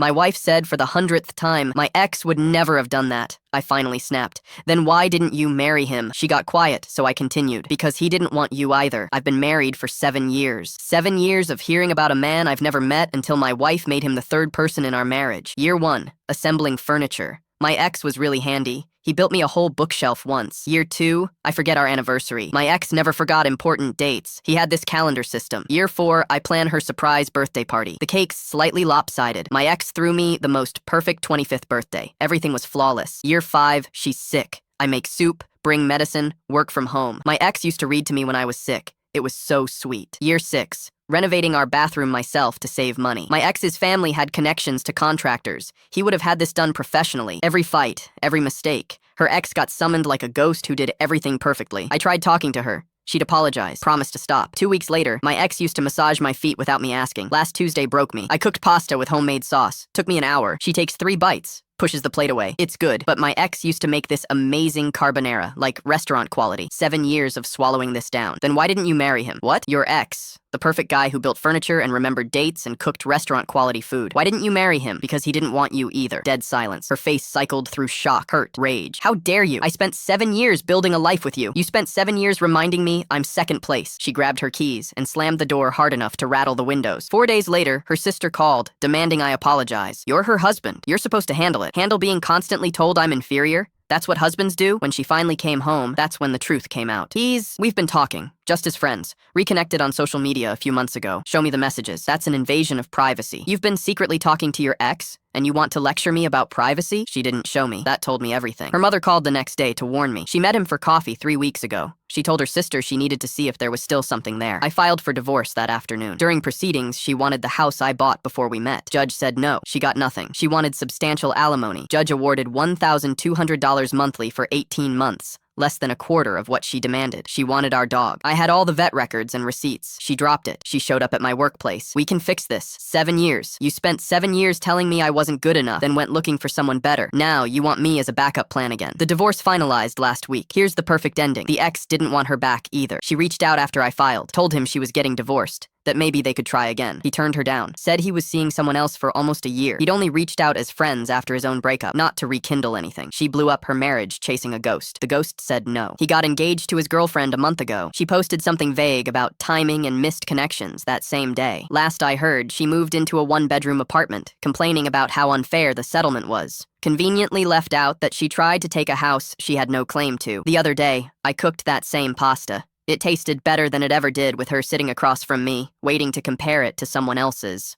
My wife said for the 100th time, my ex would never have done that. I finally snapped. Then why didn't you marry him? She got quiet, so I continued. Because he didn't want you either. I've been married for 7 years. 7 years of hearing about a man I've never met until my wife made him the third person in our marriage. Year 1, assembling furniture. My ex was really handy. He built me a whole bookshelf once. Year 2, I forget our anniversary. My ex never forgot important dates. He had this calendar system. Year 4, I plan her surprise birthday party. The cake's slightly lopsided. My ex threw me the most perfect 25th birthday. Everything was flawless. Year 5, she's sick. I make soup, bring medicine, work from home. My ex used to read to me when I was sick. It was so sweet. Year 6, renovating our bathroom myself to save money. My ex's family had connections to contractors. He would have had this done professionally. Every fight, every mistake. Her ex got summoned like a ghost who did everything perfectly. I tried talking to her. She'd apologize, promised to stop. 2 weeks later, my ex used to massage my feet without me asking. Last Tuesday broke me. I cooked pasta with homemade sauce. Took me an hour. She takes 3 bites. Pushes the plate away. It's good, but my ex used to make this amazing carbonara, like restaurant quality. 7 years of swallowing this down. Then why didn't you marry him? What? Your ex. The perfect guy who built furniture and remembered dates and cooked restaurant quality food. Why didn't you marry him? Because he didn't want you either. Dead silence. Her face cycled through shock, hurt, rage. How dare you? I spent 7 years building a life with you. You spent 7 years reminding me I'm second place. She grabbed her keys and slammed the door hard enough to rattle the windows. 4 days later, her sister called, demanding I apologize. You're her husband. You're supposed to handle it. Handle being constantly told I'm inferior? That's what husbands do? When she finally came home, that's when the truth came out. We've been talking, just as friends. Reconnected on social media a few months ago. Show me the messages. That's an invasion of privacy. You've been secretly talking to your ex, and you want to lecture me about privacy? She didn't show me. That told me everything. Her mother called the next day to warn me. She met him for coffee 3 weeks ago. She told her sister she needed to see if there was still something there. I filed for divorce that afternoon. During proceedings, she wanted the house I bought before we met. Judge said no. She got nothing. She wanted substantial alimony. Judge awarded $1,200 monthly for 18 months. Less than a quarter of what she demanded. She wanted our dog. I had all the vet records and receipts. She dropped it. She showed up at my workplace. We can fix this. 7 years. You spent 7 years telling me I wasn't good enough, then went looking for someone better. Now you want me as a backup plan again. The divorce finalized last week. Here's the perfect ending. The ex didn't want her back either. She reached out after I filed, told him she was getting divorced, that maybe they could try again. He turned her down, said he was seeing someone else for almost a year. He'd only reached out as friends after his own breakup, not to rekindle anything. She blew up her marriage chasing a ghost. The ghost said no. He got engaged to his girlfriend a month ago. She posted something vague about timing and missed connections that same day. Last I heard, she moved into a 1-bedroom apartment, complaining about how unfair the settlement was. Conveniently left out that she tried to take a house she had no claim to. The other day, I cooked that same pasta. It tasted better than it ever did with her sitting across from me, waiting to compare it to someone else's.